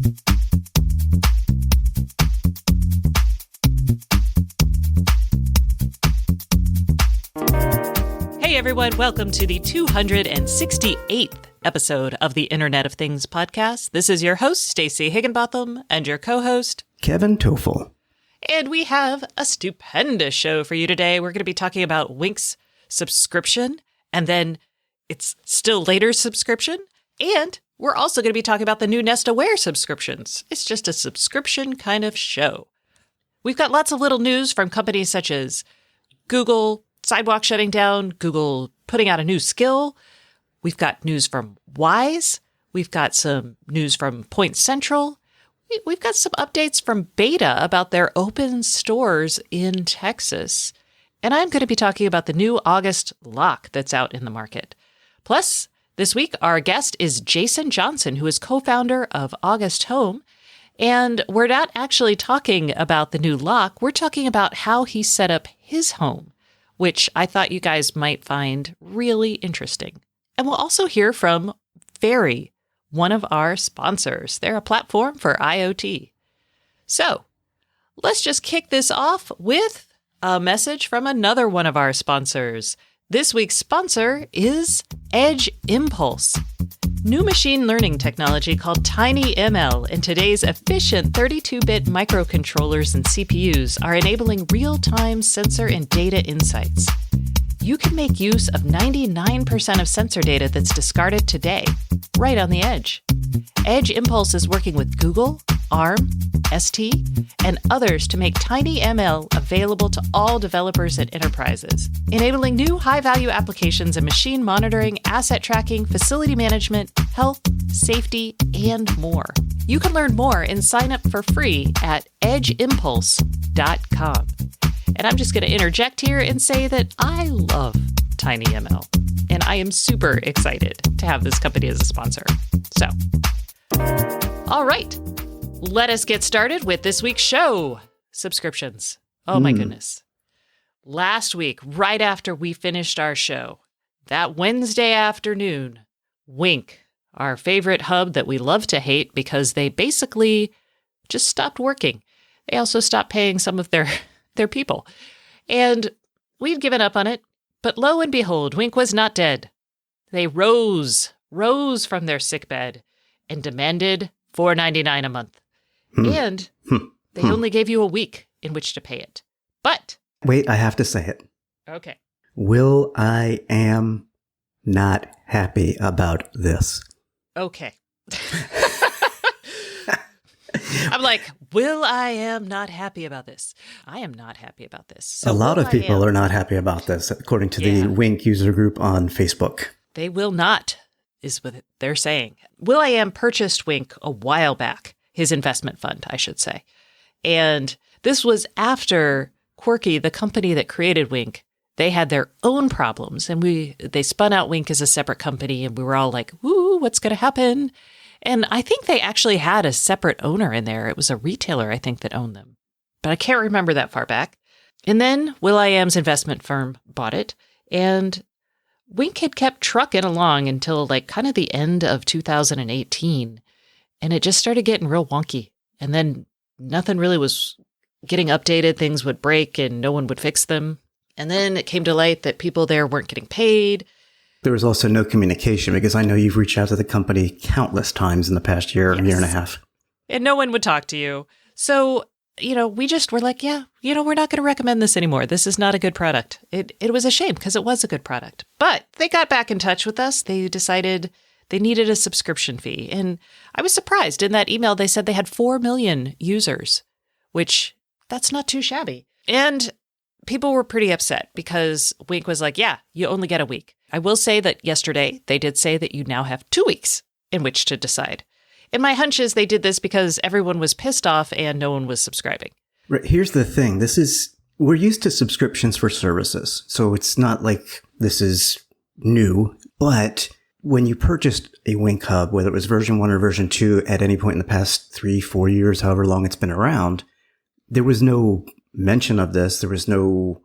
Hey everyone, welcome to the 268th episode of the Internet of Things podcast. This is your host, Stacey Higginbotham, and your co-host, Kevin Toffel. And we have a stupendous show for you today. We're going to be talking about Wink's subscription, and then its still later subscription, and we're also going to be talking about the new Nest Aware subscriptions. It's just a subscription kind of show. We've got lots of little news from companies such as Google, Sidewalk shutting down, Google putting out a new skill. We've got news from Wise. We've got some news from Point Central. We've got some updates from Beta about their open stores in Texas. And I'm going to be talking about the new August lock that's out in the market. Plus, this week, our guest is Jason Johnson, who is co-founder of August Home. And we're not actually talking about the new lock. We're talking about how he set up his home, which I thought you guys might find really interesting. And we'll also hear from Fairy, one of our sponsors. They're a platform for IoT. So let's just kick this off with a message from another one of our sponsors. This week's sponsor is Edge Impulse. New machine learning technology called TinyML and today's efficient 32-bit microcontrollers and CPUs are enabling real-time sensor and data insights. You can make use of 99% of sensor data that's discarded today, right on the edge. Edge Impulse is working with Google, ARM, ST, and others to make TinyML available to all developers and enterprises, enabling new high-value applications in machine monitoring, asset tracking, facility management, health, safety, and more. You can learn more and sign up for free at edgeimpulse.com. And I'm just going to interject here and say that I love TinyML, and I am super excited to have this company as a sponsor. So, all right, let us get started with this week's show. Subscriptions. Oh my goodness. Last week, right after we finished our show, that Wednesday afternoon, Wink, our favorite hub that we love to hate because they basically just stopped working. They also stopped paying some of their people. And we've given up on it. But lo and behold, Wink was not dead. They rose from their sickbed and demanded $4.99 a month. And they only gave you a week in which to pay it. But wait, I have to say it. Okay. Will I am not happy about this. Okay. I'm like, I am not happy about this. I am not happy about this. So a lot of people are not happy about this, according to the Wink user group on Facebook. They will not, is what they're saying. Will.i.am purchased Wink a while back, his investment fund, I should say. And this was after Quirky, the company that created Wink, they had their own problems. And they spun out Wink as a separate company. And we were all like, woo, what's going to happen? And I think they actually had a separate owner in there. It was a retailer, I think, that owned them. But I can't remember that far back. And then Will.i.am's investment firm bought it. And Wink had kept trucking along until like kind of the end of 2018. And it just started getting real wonky. And then nothing really was getting updated. Things would break and no one would fix them. And then it came to light that people there weren't getting paid. There was also no communication because I know you've reached out to the company countless times in the past year and a half. And no one would talk to you. So, we just were like, we're not going to recommend this anymore. This is not a good product. It was a shame because it was a good product. But they got back in touch with us. They decided they needed a subscription fee. And I was surprised. In that email, they said they had 4 million users, which that's not too shabby. And people were pretty upset because Wink was like, you only get a week. I will say that yesterday they did say that you now have 2 weeks in which to decide. And my hunch is they did this because everyone was pissed off and no one was subscribing. Right. Here's the thing. We're used to subscriptions for services. So it's not like this is new. But when you purchased a Wink Hub, whether it was version 1 or version 2 at any point in the past 3-4 years, however long it's been around, there was no mention of this. There was no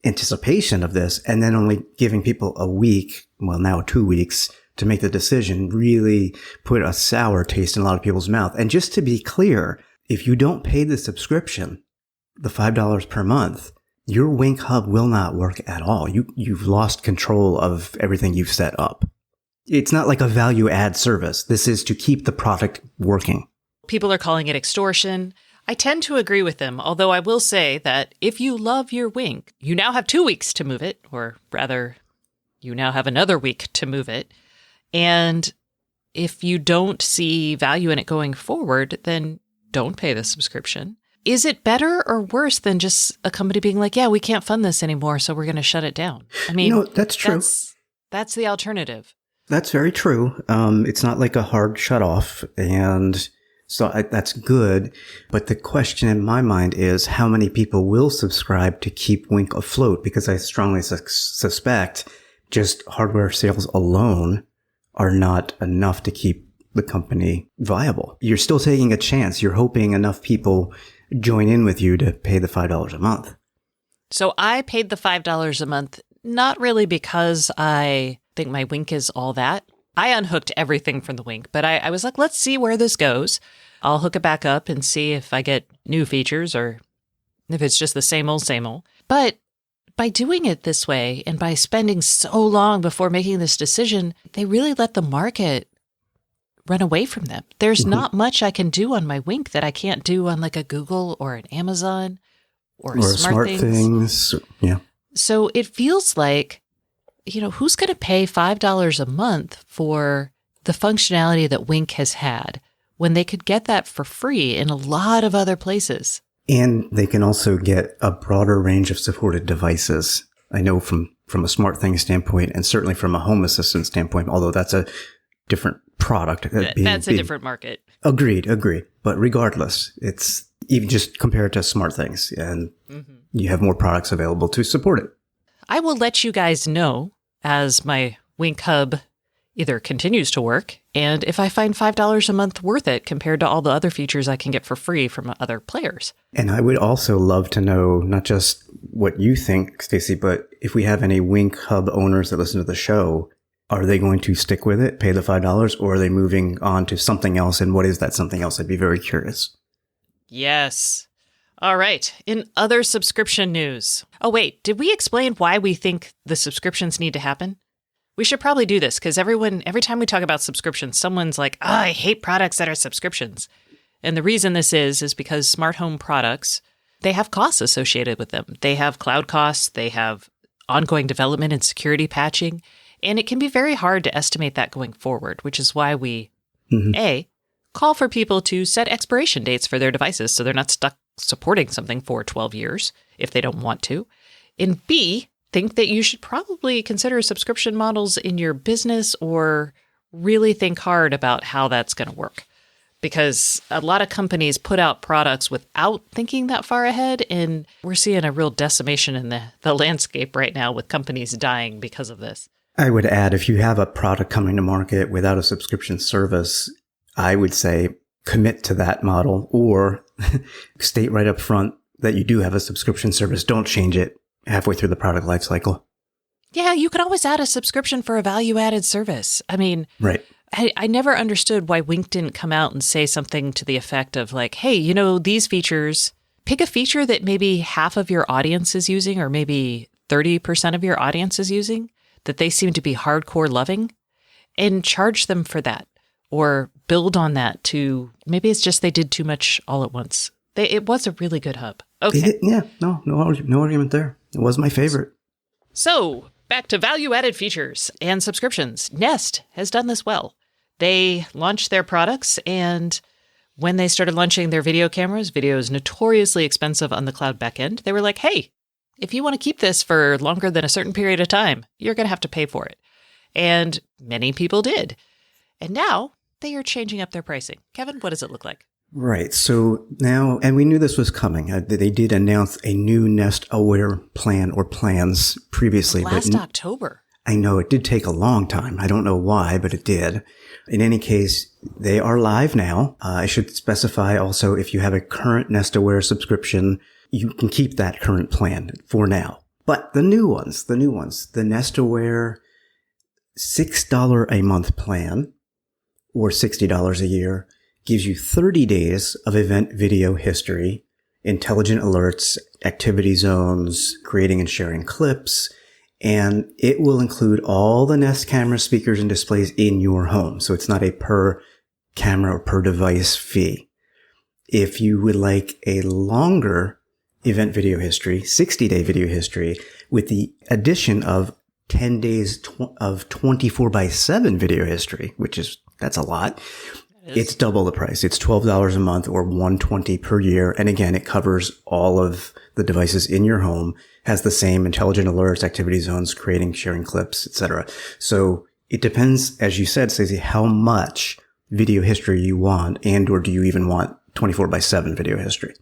anticipation of this. And then only giving people a week, well, now 2 weeks, to make the decision really put a sour taste in a lot of people's mouth. And just to be clear, if you don't pay the subscription, the $5 per month, your Wink Hub will not work at all. You've lost control of everything you've set up. It's not like a value add service. This is to keep the product working. People are calling it extortion. I tend to agree with them, although I will say that if you love your Wink, you now have 2 weeks to move it, or rather, you now have another week to move it. And if you don't see value in it going forward, then don't pay the subscription. Is it better or worse than just a company being like, yeah, we can't fund this anymore, so we're going to shut it down? I mean, no, that's true. That's the alternative. That's very true. It's not like a hard shut off, and so that's good. But the question in my mind is how many people will subscribe to keep Wink afloat? Because I strongly suspect just hardware sales alone are not enough to keep the company viable. You're still taking a chance. You're hoping enough people join in with you to pay the $5 a month. So I paid the $5 a month, not really because I think my Wink is all that. I unhooked everything from the Wink, but I was like, let's see where this goes. I'll hook it back up and see if I get new features or if it's just the same old, same old. But by doing it this way and by spending so long before making this decision, they really let the market run away from them. There's not much I can do on my Wink that I can't do on like a Google or an Amazon or a Smart Things. Yeah. So it feels like, who's going to pay $5 a month for the functionality that Wink has had when they could get that for free in a lot of other places? And they can also get a broader range of supported devices. I know from a Smart Things standpoint, and certainly from a Home Assistant standpoint, although that's a different product. That's a different market. Agreed. But regardless, it's even just compared to Smart Things, and you have more products available to support it. I will let you guys know as my Wink Hub either continues to work, and if I find $5 a month worth it compared to all the other features I can get for free from other players. And I would also love to know not just what you think, Stacey, but if we have any Wink Hub owners that listen to the show, are they going to stick with it, pay the $5, or are they moving on to something else? And what is that something else? I'd be very curious. Yes. All right. In other subscription news. Oh, wait. Did we explain why we think the subscriptions need to happen? We should probably do this because every time we talk about subscriptions, someone's like, I hate products that are subscriptions. And the reason this is because smart home products, they have costs associated with them. They have cloud costs. They have ongoing development and security patching. And it can be very hard to estimate that going forward, which is why we, A, call for people to set expiration dates for their devices so they're not stuck supporting something for 12 years if they don't want to. And B, think that you should probably consider subscription models in your business or really think hard about how that's going to work. Because a lot of companies put out products without thinking that far ahead, and we're seeing a real decimation in the landscape right now with companies dying because of this. I would add, if you have a product coming to market without a subscription service, I would say commit to that model or state right up front that you do have a subscription service. Don't change it halfway through the product life cycle. Yeah, you can always add a subscription for a value-added service. I mean, right. I never understood why Wink didn't come out and say something to the effect of like, hey, these features, pick a feature that maybe half of your audience is using or maybe 30% of your audience is using that they seem to be hardcore loving and charge them for that or build on that to maybe it's just they did too much all at once. It was a really good hub. Okay. No argument there. It was my favorite. So back to value-added features and subscriptions. Nest has done this well. They launched their products, and when they started launching their video cameras, video is notoriously expensive on the cloud backend. They were like, hey, if you want to keep this for longer than a certain period of time, you're going to have to pay for it. And many people did. And now they are changing up their pricing. Kevin, what does it look like? Right. So now, and we knew this was coming. They did announce a new Nest Aware plan or plans previously. Last October. I know it did take a long time. I don't know why, but it did. In any case, they are live now. I should specify also if you have a current Nest Aware subscription, you can keep that current plan for now. But the new ones, the Nest Aware $6 a month plan, or $60 a year, gives you 30 days of event video history, intelligent alerts, activity zones, creating and sharing clips, and it will include all the Nest camera speakers and displays in your home. So it's not a per camera or per device fee. If you would like a longer event video history, 60-day video history, with the addition of 10 days of 24/7 video history, that's a lot. It's double the price. It's $12 a month or $120 per year. And again, it covers all of the devices in your home, has the same intelligent alerts, activity zones, creating, sharing clips, etc. So it depends, as you said, Stacey, how much video history you want, and or do you even want 24/7 video history?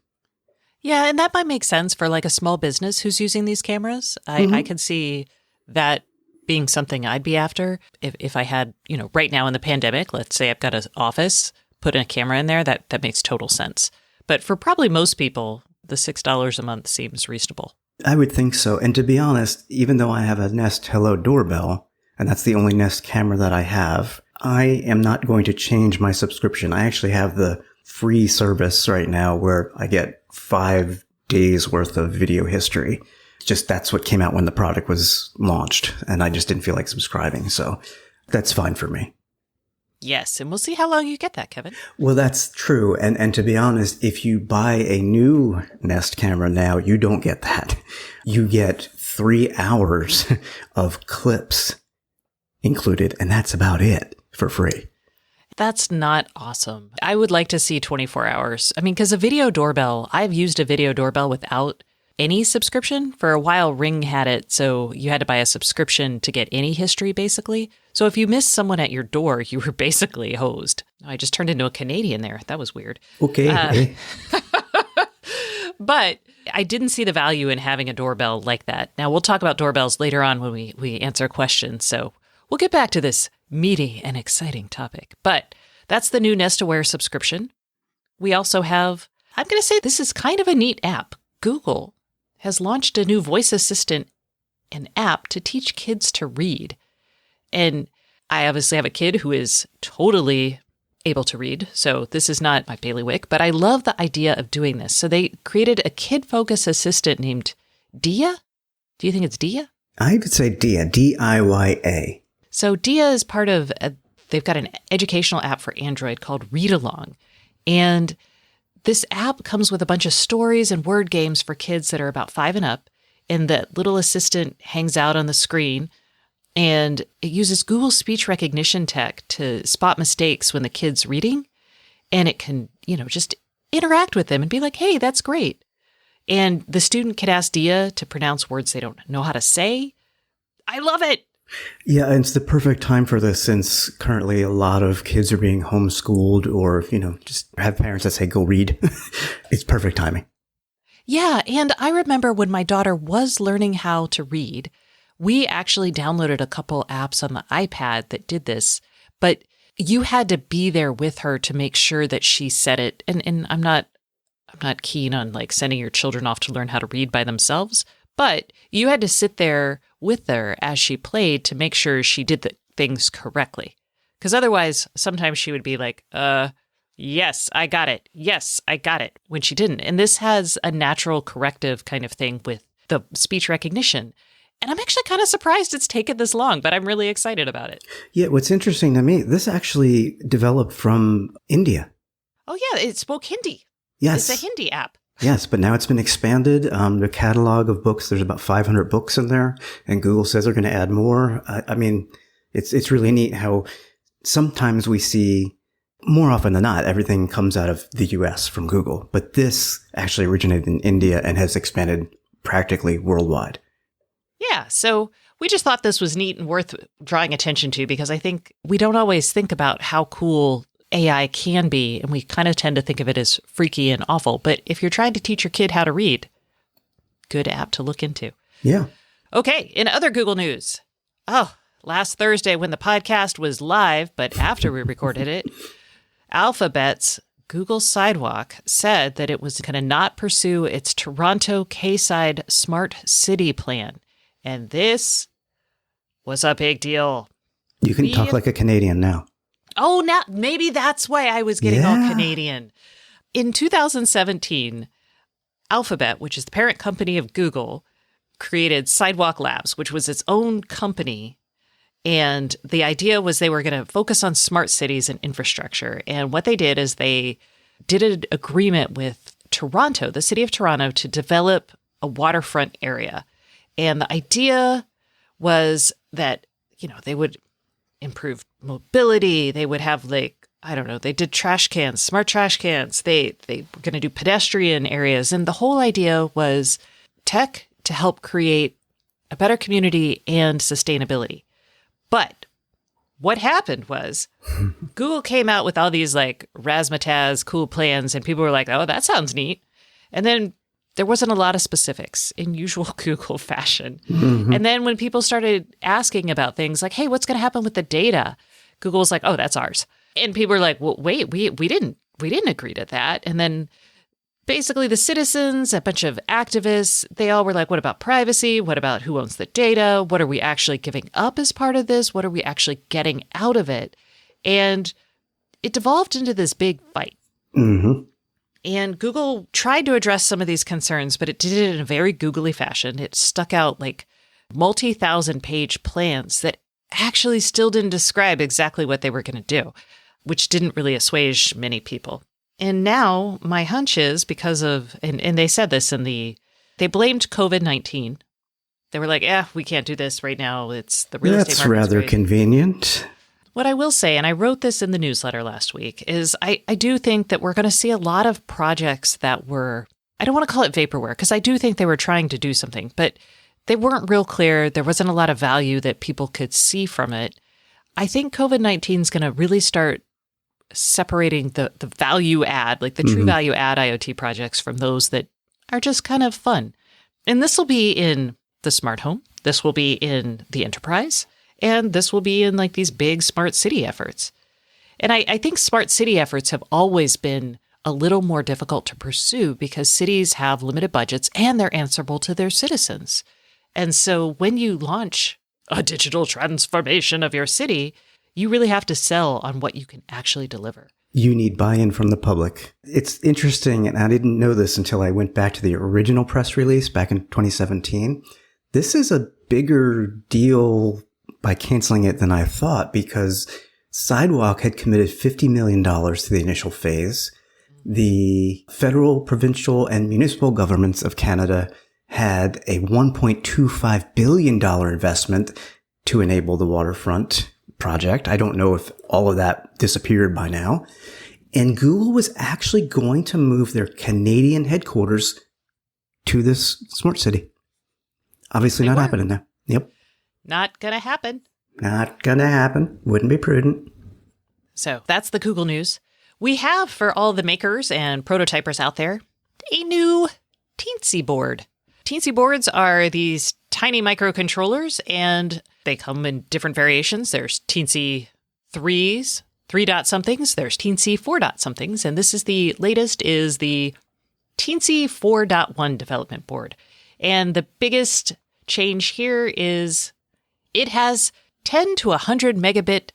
Yeah, and that might make sense for like a small business who's using these cameras. I could see that being something I'd be after if I had, right now in the pandemic, let's say I've got an office, put in a camera in there, that makes total sense. But for probably most people, the $6 a month seems reasonable. I would think so. And to be honest, even though I have a Nest Hello doorbell, and that's the only Nest camera that I have, I am not going to change my subscription. I actually have the free service right now where I get 5 days worth of video history. Just that's what came out when the product was launched, and I just didn't feel like subscribing. So that's fine for me. Yes, and we'll see how long you get that, Kevin. Well, that's true. And to be honest, if you buy a new Nest camera now, you don't get that. You get 3 hours of clips included, and that's about it for free. That's not awesome. I would like to see 24 hours. I mean, because a video doorbell, I've used a video doorbell without any subscription. For a while, Ring had it, so you had to buy a subscription to get any history, basically. So if you missed someone at your door, you were basically hosed. I just turned into a Canadian there. That was weird. Okay. But I didn't see the value in having a doorbell like that. Now, we'll talk about doorbells later on when we answer questions, so we'll get back to this meaty and exciting topic. But that's the new Nest Aware subscription. We also have, I'm going to say this is kind of a neat app. Google has launched a new voice assistant, an app to teach kids to read. And I obviously have a kid who is totally able to read, so this is not my bailiwick, but I love the idea of doing this. So they created a kid-focused assistant named Dia. Do you think it's Dia? I would say Dia, D-I-Y-A. So Dia is part of, they've got an educational app for Android called Read Along. And this app comes with a bunch of stories and word games for kids that are about 5 and up. And the little assistant hangs out on the screen, and it uses Google speech recognition tech to spot mistakes when the kid's reading. And it can, just interact with them and be like, hey, that's great. And the student can ask Dia to pronounce words they don't know how to say. I love it. Yeah, and it's the perfect time for this, since currently a lot of kids are being homeschooled or, just have parents that say, go read. It's perfect timing. Yeah, and I remember when my daughter was learning how to read, we actually downloaded a couple apps on the iPad that did this, but you had to be there with her to make sure that she said it. And I'm not keen on like sending your children off to learn how to read by themselves, but you had to sit there with her as she played to make sure she did the things correctly. Because otherwise, sometimes she would be like, yes, I got it. Yes, I got it, when she didn't. And this has a natural corrective kind of thing with the speech recognition. And I'm actually kind of surprised it's taken this long, but I'm really excited about it. Yeah, what's interesting to me, this actually developed from India. Oh, yeah, it spoke Hindi. Yes. It's a Hindi app. Yes, but now it's been expanded. The catalog of books, there's about 500 books in there, and Google says they're going to add more. I mean, it's really neat how sometimes we see, more often than not, everything comes out of the US from Google, but this actually originated in India and has expanded practically worldwide. Yeah, so we just thought this was neat and worth drawing attention to, because I think we don't always think about how cool AI can be, and we kind of tend to think of it as freaky and awful. But if you're trying to teach your kid how to read, good app to look into. Yeah. Okay, in other Google news. Oh, last Thursday when the podcast was live, but after we recorded it, Alphabet's Google Sidewalk said that it was going to not pursue its Toronto Quayside Smart City plan. And this was a big deal. You can talk like a Canadian now. Oh, now maybe that's why I was getting all Canadian. In 2017, Alphabet, which is the parent company of Google, created Sidewalk Labs, which was its own company. And the idea was they were going to focus on smart cities and infrastructure. And what they did is they did an agreement with Toronto, the city of Toronto, to develop a waterfront area. And the idea was that, they would improve mobility. They would have they did trash cans, smart trash cans. They were going to do pedestrian areas. And the whole idea was tech to help create a better community and sustainability. But what happened was Google came out with all these razzmatazz cool plans, and people were like, oh, that sounds neat. And then there wasn't a lot of specifics in usual Google fashion. Mm-hmm. And then when people started asking about things like, hey, what's going to happen with the data? Google was like, oh, that's ours. And people were like, well, wait, we didn't agree to that. And then basically the citizens, a bunch of activists, they all were like, what about privacy? What about who owns the data? What are we actually giving up as part of this? What are we actually getting out of it? And it devolved into this big fight. Mm-hmm. And Google tried to address some of these concerns, but it did it in a very googly fashion. It stuck out multi-thousand page plans that actually still didn't describe exactly what they were going to do, which didn't really assuage many people. And now my hunch is because of, and they said this they blamed COVID-19. They were like, we can't do this right now. It's the real estate market. That's rather convenient. What I will say, and I wrote this in the newsletter last week, is I do think that we're going to see a lot of projects that were, I don't want to call it vaporware, because I do think they were trying to do something, but they weren't real clear. There wasn't a lot of value that people could see from it. I think COVID-19 is going to really start separating the value add, the true value add IoT projects from those that are just kind of fun. And this will be in the smart home. This will be in the enterprise. And this will be in these big smart city efforts. And I think smart city efforts have always been a little more difficult to pursue because cities have limited budgets and they're answerable to their citizens. And so when you launch a digital transformation of your city, you really have to sell on what you can actually deliver. You need buy-in from the public. It's interesting, and I didn't know this until I went back to the original press release back in 2017. This is a bigger deal by canceling it than I thought, because Sidewalk had committed $50 million to the initial phase. The federal, provincial, and municipal governments of Canada had a $1.25 billion investment to enable the waterfront project. I don't know if all of that disappeared by now. And Google was actually going to move their Canadian headquarters to this smart city. Obviously not happening now. Yep. Not going to happen. Not going to happen. Wouldn't be prudent. So that's the Google news. We have, for all the makers and prototypers out there, a new Teensy board. Teensy boards are these tiny microcontrollers, and they come in different variations. There's Teensy 3s, 3-dot-somethings. There's Teensy 4-dot-somethings. And this is the latest is the Teensy 4.1 development board. And the biggest change here is it has 10 to 100 megabit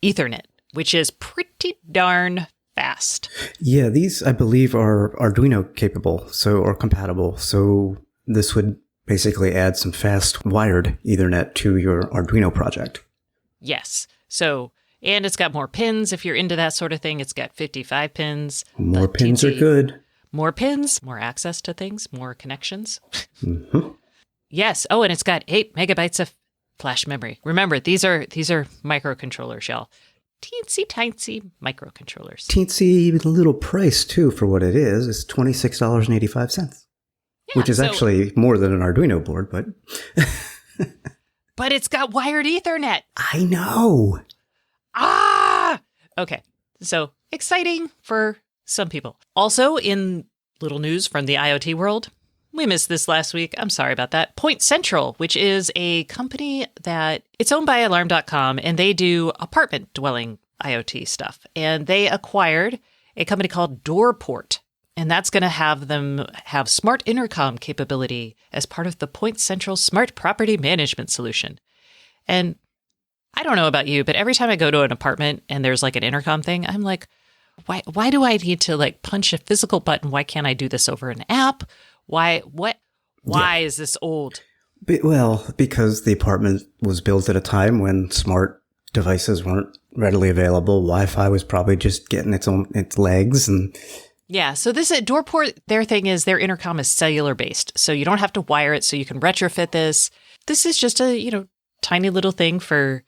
Ethernet, which is pretty darn fast. Yeah, these, I believe, are Arduino capable, or compatible. So this would basically add some fast wired Ethernet to your Arduino project. Yes. So, and it's got more pins. If you're into that sort of thing, it's got 55 pins. More pins are good. More pins, more access to things, more connections. Mm-hmm. Yes. Oh, and it's got 8 megabytes of flash memory. Remember, these are microcontrollers, y'all. Teensy tiny microcontrollers. Teensy little price, too, for what it is. It's $26.85. Yeah, which is actually more than an Arduino board, but... But it's got wired Ethernet. I know. Okay. So exciting for some people. Also, in little news from the IoT world, we missed this last week. I'm sorry about that. Point Central, which is a company that it's owned by Alarm.com, and they do apartment dwelling IoT stuff. And they acquired a company called Doorport. And that's going to have them have smart intercom capability as part of the Point Central Smart Property Management solution. And I don't know about you, but every time I go to an apartment and there's like an intercom thing, I'm like, why do I need to like punch a physical button? Why can't I do this over an app? Why is this old? Well, because the apartment was built at a time when smart devices weren't readily available. Wi-Fi was probably just getting its legs. And yeah, so this Doorport, their thing is their intercom is cellular based. So you don't have to wire it, so you can retrofit this. This is just a, tiny little thing for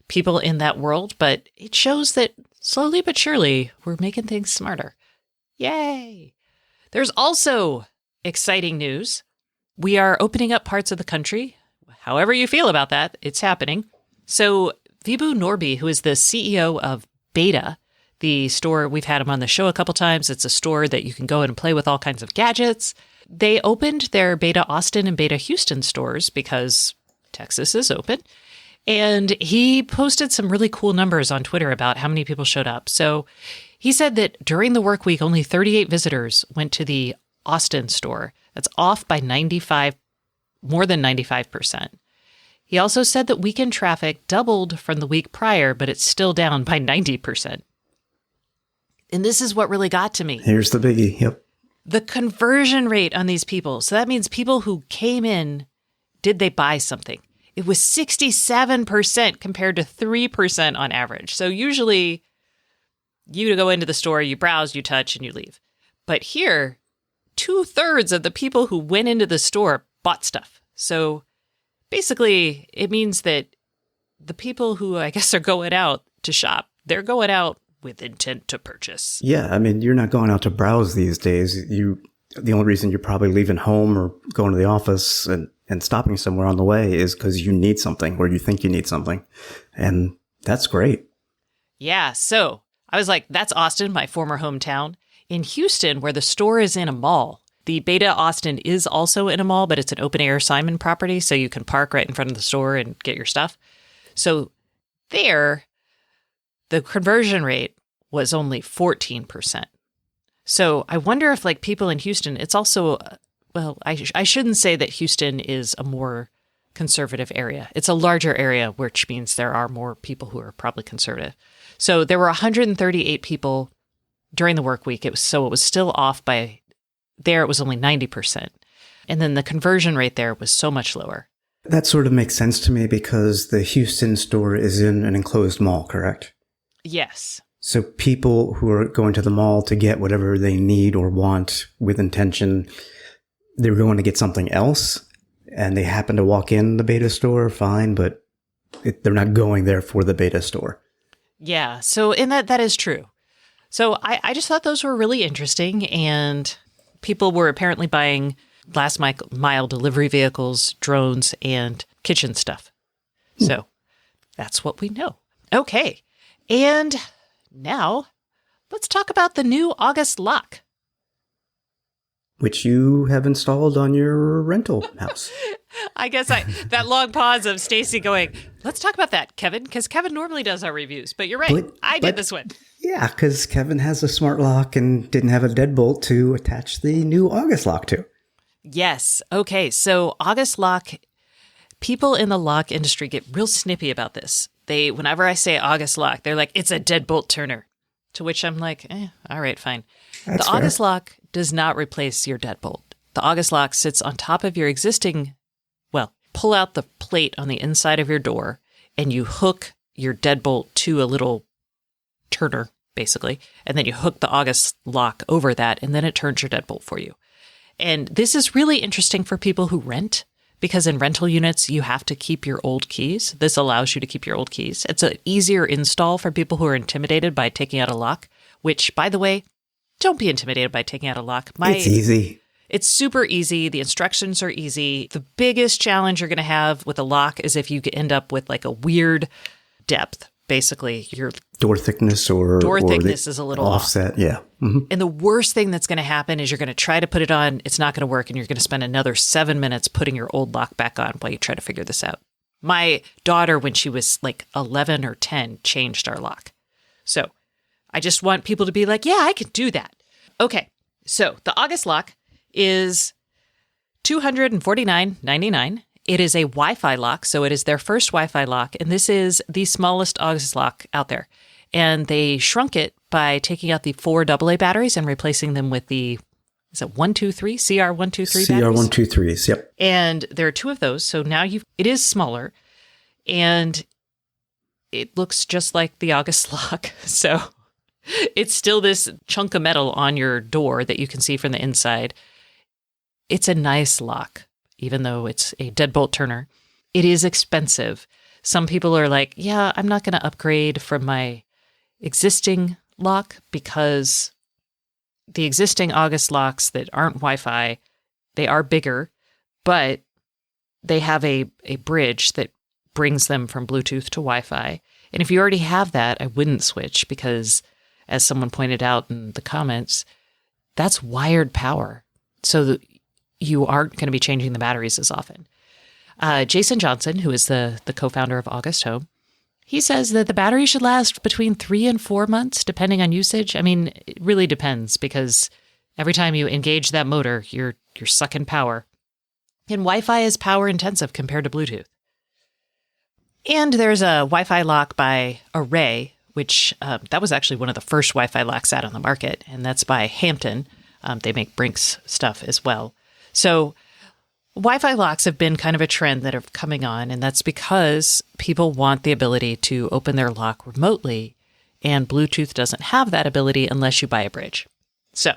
people in that world, but it shows that slowly but surely we're making things smarter. Yay! There's also exciting news. We are opening up parts of the country. However you feel about that, it's happening. So Vibhu Norby, who is the CEO of Beta, the store, we've had him on the show a couple times. It's a store that you can go and play with all kinds of gadgets. They opened their Beta Austin and Beta Houston stores because Texas is open. And he posted some really cool numbers on Twitter about how many people showed up. So he said that during the work week, only 38 visitors went to the Austin store. That's off by more than 95%. He also said that weekend traffic doubled from the week prior, but it's still down by 90%. And this is what really got to me. Here's the biggie. Yep. The conversion rate on these people. So that means people who came in, did they buy something? It was 67% compared to 3% on average. So usually you go into the store, you browse, you touch, and you leave. But here, 2/3 of the people who went into the store bought stuff. So basically, it means that the people who I guess are going out to shop, they're going out with intent to purchase. Yeah, I mean, you're not going out to browse these days. The only reason you're probably leaving home or going to the office and stopping somewhere on the way is because you need something or you think you need something. And that's great. Yeah, so I was like, that's Austin, my former hometown. In Houston, where the store is in a mall, the Beta Austin is also in a mall, but it's an open-air Simon property, so you can park right in front of the store and get your stuff. So there, the conversion rate was only 14%. So I wonder if, like, people in Houston, it's also, I shouldn't say that Houston is a more conservative area. It's a larger area, which means there are more people who are probably conservative. So there were 138 people during the work week. It was still off by, there it was only 90%. And then the conversion rate there was so much lower. That sort of makes sense to me because the Houston store is in an enclosed mall, correct? Yes. So people who are going to the mall to get whatever they need or want with intention, they're going to get something else and they happen to walk in the Beta store, fine, but they're not going there for the Beta store. Yeah. So in that is true. So I just thought those were really interesting, and people were apparently buying last mile delivery vehicles, drones, and kitchen stuff. So that's what we know. Okay. And now let's talk about the new August lock. Which you have installed on your rental house. I guess that long pause of Stacy going, let's talk about that, Kevin, because Kevin normally does our reviews, but you're right. I did this one. Yeah, because Kevin has a smart lock and didn't have a deadbolt to attach the new August lock to. Yes. Okay. So August lock, people in the lock industry get real snippy about this. Whenever I say August lock, they're like, it's a deadbolt turner. To which I'm like, all right, fine. That's the fair. August lock does not replace your deadbolt. The August lock sits on top of your existing, pull out the plate on the inside of your door and you hook your deadbolt to a little turner, basically, and then you hook the August lock over that, and then it turns your deadbolt for you. And this is really interesting for people who rent, because in rental units, you have to keep your old keys. This allows you to keep your old keys. It's an easier install for people who are intimidated by taking out a lock, which, by the way, don't be intimidated by taking out a lock. It's easy. It's super easy. The instructions are easy. The biggest challenge you're going to have with a lock is if you end up with like a weird depth. Basically, your door thickness or is a little offset. off. Yeah. Mm-hmm. And the worst thing that's going to happen is you're going to try to put it on. It's not going to work. And you're going to spend another 7 minutes putting your old lock back on while you try to figure this out. My daughter, when she was like 11 or 10, changed our lock. So I just want people to be like, yeah, I can do that. Okay. So the August lock is $249.99. It is a Wi-Fi lock, so it is their first Wi-Fi lock, and this is the smallest August lock out there. And they shrunk it by taking out the 4 AA batteries and replacing them with the, is it 123, CR123 batteries? CR123s, yep. And there are 2 of those, so now it is smaller, and it looks just like the August lock. So it's still this chunk of metal on your door that you can see from the inside. It's a nice lock, even though it's a deadbolt turner. It is expensive. Some people are like, yeah, I'm not going to upgrade from my existing lock because the existing August locks that aren't Wi-Fi, they are bigger, but they have a bridge that brings them from Bluetooth to Wi-Fi. And if you already have that, I wouldn't switch because, as someone pointed out in the comments, that's wired power. So you aren't going to be changing the batteries as often. Jason Johnson, who is the co-founder of August Home, he says that the battery should last between 3 and 4 months, depending on usage. I mean, it really depends because every time you engage that motor, you're sucking power. And Wi-Fi is power intensive compared to Bluetooth. And there's a Wi-Fi lock by Array, which that was actually one of the first Wi-Fi locks out on the market, and that's by Hampton. They make Brinks stuff as well. So Wi-Fi locks have been kind of a trend that are coming on, and that's because people want the ability to open their lock remotely, and Bluetooth doesn't have that ability unless you buy a bridge. So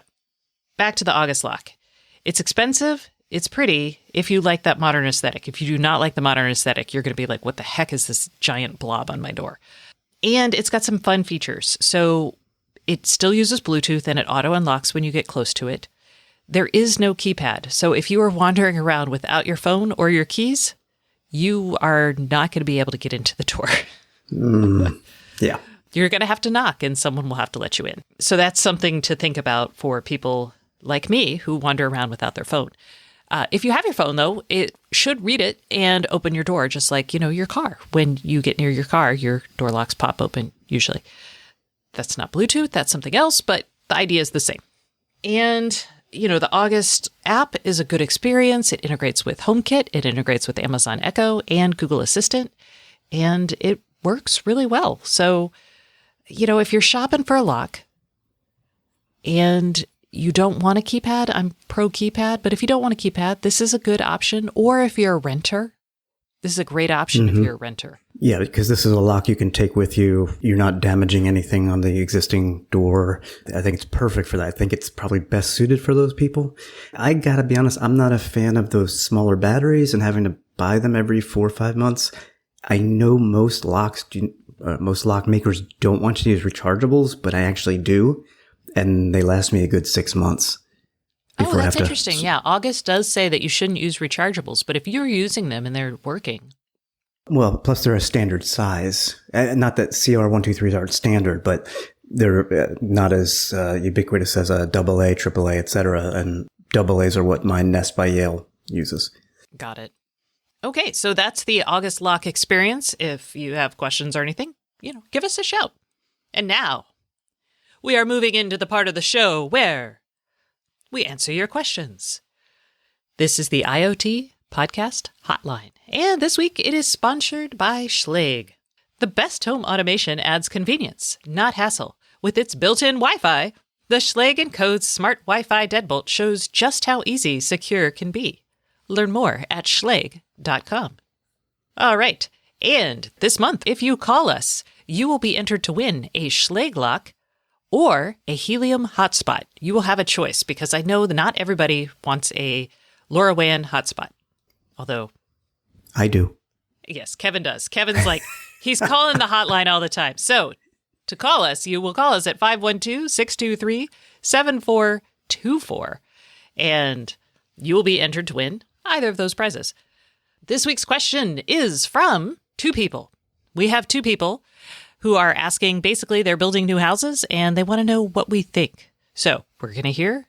back to the August lock. It's expensive. It's pretty if you like that modern aesthetic. If you do not like the modern aesthetic, you're going to be like, what the heck is this giant blob on my door? And it's got some fun features. So it still uses Bluetooth and it auto unlocks when you get close to it. There is no keypad. So if you are wandering around without your phone or your keys, you are not going to be able to get into the door. Yeah. You're going to have to knock and someone will have to let you in. So that's something to think about for people like me who wander around without their phone. If you have your phone, though, it should read it and open your door, just like, your car. When you get near your car, your door locks pop open, usually. That's not Bluetooth, that's something else, but the idea is the same. And, the August app is a good experience. It integrates with HomeKit, it integrates with Amazon Echo and Google Assistant, and it works really well. So, if you're shopping for a lock and you don't want a keypad, I'm pro keypad, but if you don't want a keypad, this is a good option. Or if you're a renter, this is a great option if you're a renter. Yeah, because this is a lock you can take with you. You're not damaging anything on the existing door. I think it's perfect for that. I think it's probably best suited for those people. I gotta be honest, I'm not a fan of those smaller batteries and having to buy them every 4 or 5 months. I know most lock makers don't want you to use rechargeables, but I actually do. And they last me a good 6 months. Oh, that's interesting. Yeah, August does say that you shouldn't use rechargeables, but if you're using them and they're working. Well, plus they're a standard size. Not that CR123s aren't standard, but they're not as ubiquitous as a AA, AAA, etc. And AAs are what my Nest by Yale uses. Got it. Okay, so that's the August lock experience. If you have questions or anything, give us a shout. And now, we are moving into the part of the show where we answer your questions. This is the Iot Podcast Hotline, and this week it is sponsored by Schlage. The best home automation adds convenience, not hassle. With its built-in Wi-Fi, the Schlage & Co's Smart Wi-Fi Deadbolt shows just how easy secure can be. Learn more at schlage.com. All right, and this month, if you call us, you will be entered to win a Schlage lock or a helium hotspot. You will have a choice because I know that not everybody wants a LoRaWAN hotspot. Although I do. Yes, Kevin does. Kevin's like, he's calling the hotline all the time. So to call us, you will call us at 512-623-7424. And you will be entered to win either of those prizes. This week's question is from 2 people. We have 2 people who are asking, basically, they're building new houses and they want to know what we think. So we're going to hear